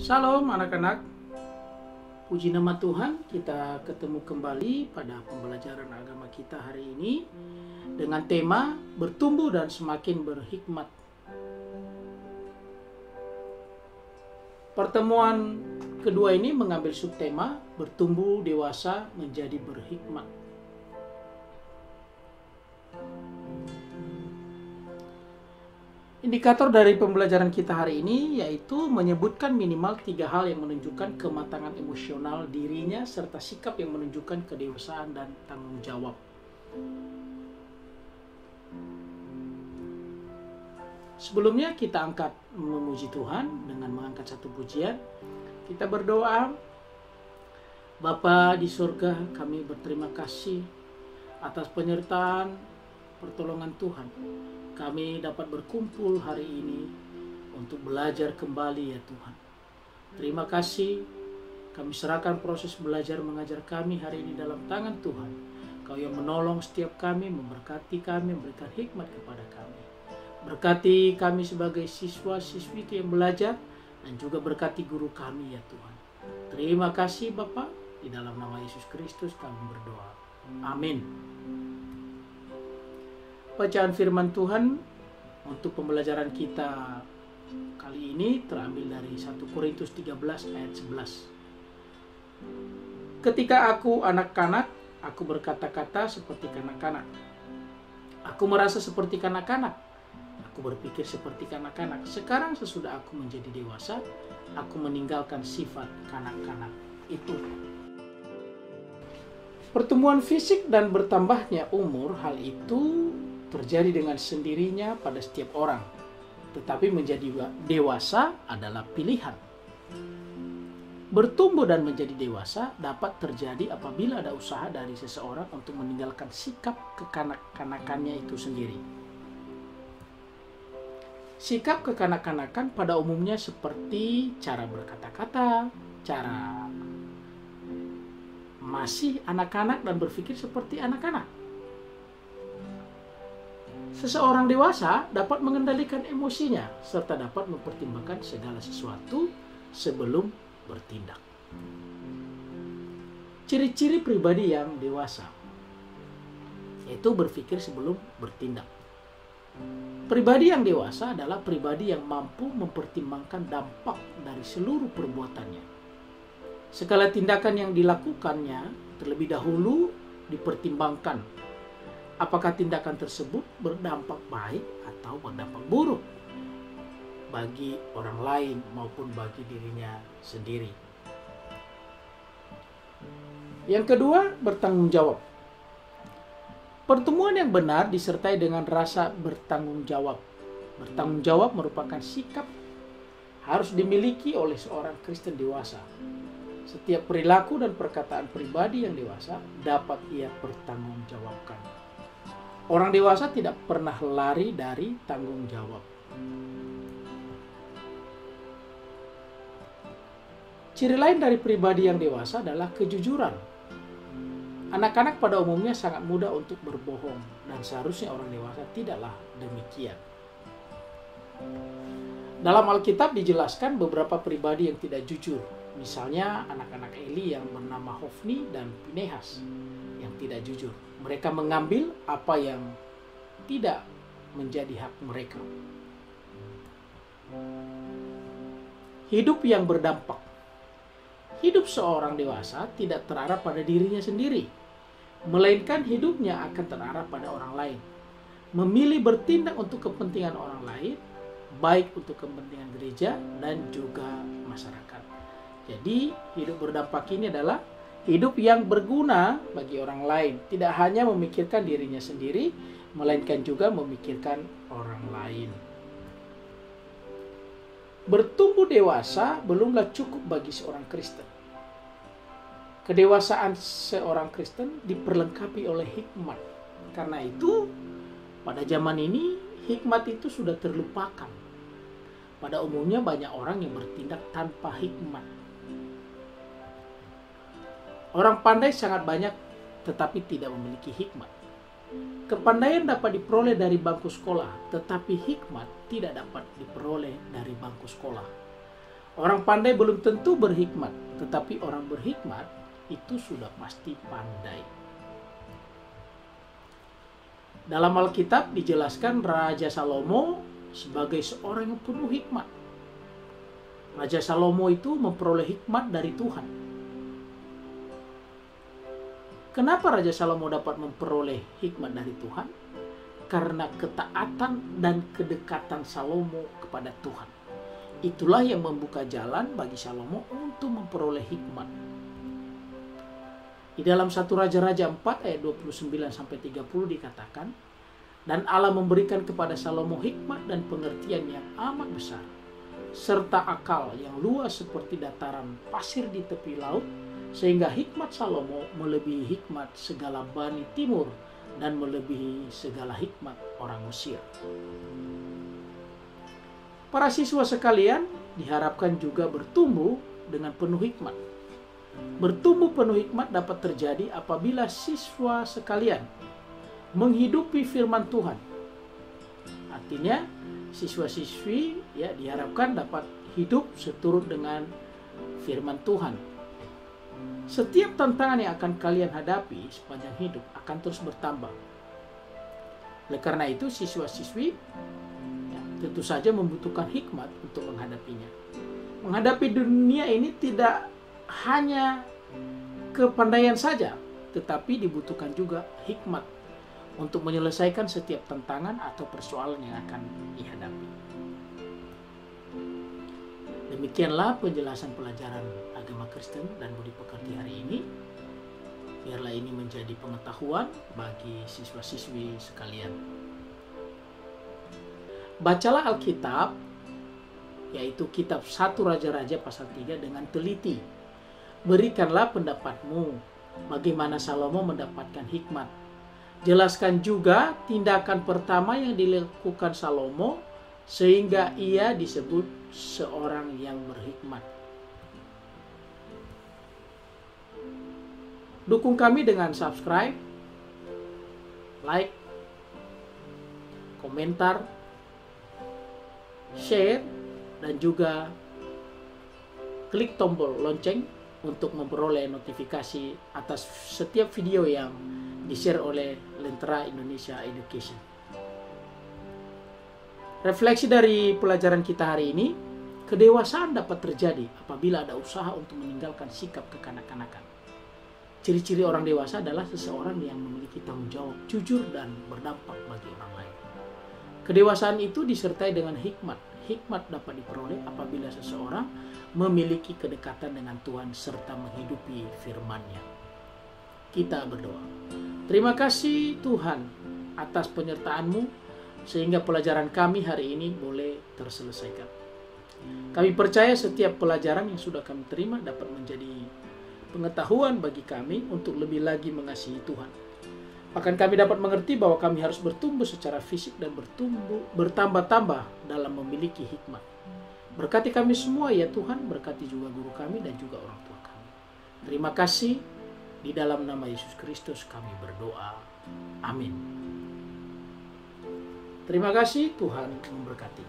Shalom anak-anak, puji nama Tuhan, kita ketemu kembali pada pembelajaran agama kita hari ini dengan tema bertumbuh dan semakin berhikmat. Pertemuan kedua ini mengambil subtema bertumbuh dewasa menjadi berhikmat. Indikator dari pembelajaran kita hari ini yaitu menyebutkan minimal 3 hal yang menunjukkan kematangan emosional dirinya serta sikap yang menunjukkan kedewasaan dan tanggung jawab. Sebelumnya kita angkat memuji Tuhan dengan mengangkat satu pujian. Kita berdoa. Bapa di surga, kami berterima kasih atas penyertaan pertolongan Tuhan. Kami dapat berkumpul hari ini untuk belajar kembali ya Tuhan. Terima kasih, kami serahkan proses belajar mengajar kami hari ini dalam tangan Tuhan. Kau yang menolong setiap kami, memberkati kami, memberikan hikmat kepada kami. Berkati kami sebagai siswa-siswi itu yang belajar dan juga berkati guru kami ya Tuhan. Terima kasih Bapa, di dalam nama Yesus Kristus kami berdoa. Amin. Bacaan firman Tuhan untuk pembelajaran kita kali ini terambil dari 1 Korintus 13 ayat 11. Ketika aku anak-kanak, aku berkata-kata seperti kanak-kanak. Aku merasa seperti kanak-kanak. Aku berpikir seperti kanak-kanak. Sekarang sesudah aku menjadi dewasa, aku meninggalkan sifat kanak-kanak itu. Pertumbuhan fisik dan bertambahnya umur, hal itu terjadi dengan sendirinya pada setiap orang. Tetapi menjadi dewasa adalah pilihan. Bertumbuh dan menjadi dewasa dapat terjadi apabila ada usaha dari seseorang untuk meninggalkan sikap kekanak-kanakannya itu sendiri. Sikap kekanak-kanakan pada umumnya seperti cara berkata-kata, cara masih anak-anak dan berpikir seperti anak-anak. Seseorang dewasa dapat mengendalikan emosinya serta dapat mempertimbangkan segala sesuatu sebelum bertindak. Ciri-ciri pribadi yang dewasa yaitu berpikir sebelum bertindak. Pribadi yang dewasa adalah pribadi yang mampu mempertimbangkan dampak dari seluruh perbuatannya. Segala tindakan yang dilakukannya terlebih dahulu dipertimbangkan. Apakah tindakan tersebut berdampak baik atau berdampak buruk bagi orang lain maupun bagi dirinya sendiri. Yang kedua, bertanggung jawab. Pertemuan yang benar disertai dengan rasa bertanggung jawab. Bertanggung jawab merupakan sikap harus dimiliki oleh seorang Kristen dewasa. Setiap perilaku dan perkataan pribadi yang dewasa dapat ia pertanggungjawabkan. Orang dewasa tidak pernah lari dari tanggung jawab. Ciri lain dari pribadi yang dewasa adalah kejujuran. Anak-anak pada umumnya sangat mudah untuk berbohong dan seharusnya orang dewasa tidaklah demikian. Dalam Alkitab dijelaskan beberapa pribadi yang tidak jujur. Misalnya anak-anak Eli yang bernama Hofni dan Pinehas yang tidak jujur. Mereka mengambil apa yang tidak menjadi hak mereka. Hidup yang berdampak. Hidup seorang dewasa tidak terarah pada dirinya sendiri, melainkan hidupnya akan terarah pada orang lain. Memilih bertindak untuk kepentingan orang lain, baik untuk kepentingan gereja dan juga masyarakat. Jadi hidup berdampak ini adalah hidup yang berguna bagi orang lain. Tidak hanya memikirkan dirinya sendiri, melainkan juga memikirkan orang lain. Bertumbuh dewasa belumlah cukup bagi seorang Kristen. Kedewasaan seorang Kristen diperlengkapi oleh hikmat. Karena itu, pada zaman ini, hikmat itu sudah terlupakan. Pada umumnya banyak orang yang bertindak tanpa hikmat. Orang pandai sangat banyak tetapi tidak memiliki hikmat. Kepandaian dapat diperoleh dari bangku sekolah, tetapi hikmat tidak dapat diperoleh dari bangku sekolah. Orang pandai belum tentu berhikmat, tetapi orang berhikmat itu sudah pasti pandai. Dalam Alkitab dijelaskan Raja Salomo sebagai seorang yang penuh hikmat. Raja Salomo itu memperoleh hikmat dari Tuhan. Kenapa Raja Salomo dapat memperoleh hikmat dari Tuhan? Karena ketaatan dan kedekatan Salomo kepada Tuhan. Itulah yang membuka jalan bagi Salomo untuk memperoleh hikmat. Di dalam 1 Raja-Raja 4 ayat 29-30 dikatakan, dan Allah memberikan kepada Salomo hikmat dan pengertian yang amat besar, serta akal yang luas seperti dataran pasir di tepi laut, sehingga hikmat Salomo melebihi hikmat segala Bani Timur dan melebihi segala hikmat orang Mesir. Para siswa sekalian diharapkan juga bertumbuh dengan penuh hikmat. Bertumbuh penuh hikmat dapat terjadi apabila siswa sekalian menghidupi firman Tuhan. Artinya siswa-siswi diharapkan dapat hidup seturut dengan firman Tuhan. Setiap tantangan yang akan kalian hadapi sepanjang hidup akan terus bertambah. Oleh karena itu siswa-siswi tentu saja membutuhkan hikmat untuk menghadapinya. Menghadapi dunia ini tidak hanya kepandaian saja, tetapi dibutuhkan juga hikmat untuk menyelesaikan setiap tantangan atau persoalan yang akan dihadapi. Demikianlah penjelasan pelajaran agama Kristen dan budi pekerti hari ini. Biarlah ini menjadi pengetahuan bagi siswa-siswi sekalian. Bacalah Alkitab, yaitu kitab 1 Raja-Raja pasal 3 dengan teliti. Berikanlah pendapatmu bagaimana Salomo mendapatkan hikmat. Jelaskan juga tindakan pertama yang dilakukan Salomo sehingga ia disebut seorang yang berhikmat. Dukung kami dengan subscribe, like, komentar, share, dan juga klik tombol lonceng untuk memperoleh notifikasi atas setiap video yang di-share oleh Lentera Indonesia Education. Refleksi dari pelajaran kita hari ini, kedewasaan dapat terjadi apabila ada usaha untuk meninggalkan sikap kekanak-kanakan. Ciri-ciri orang dewasa adalah seseorang yang memiliki tanggung jawab, jujur, dan berdampak bagi orang lain. Kedewasaan itu disertai dengan hikmat. Hikmat dapat diperoleh apabila seseorang memiliki kedekatan dengan Tuhan serta menghidupi firman-Nya. Kita berdoa. Terima kasih Tuhan atas penyertaan-Mu sehingga pelajaran kami hari ini boleh terselesaikan. Kami percaya setiap pelajaran yang sudah kami terima dapat menjadi pengetahuan bagi kami untuk lebih lagi mengasihi Tuhan. Bahkan kami dapat mengerti bahwa kami harus bertumbuh secara fisik dan bertambah-tambah dalam memiliki hikmat. Berkati kami semua ya Tuhan, berkati juga guru kami dan juga orang tua kami. Terima kasih, di dalam nama Yesus Kristus kami berdoa. Amin. Terima kasih, Tuhan memberkati.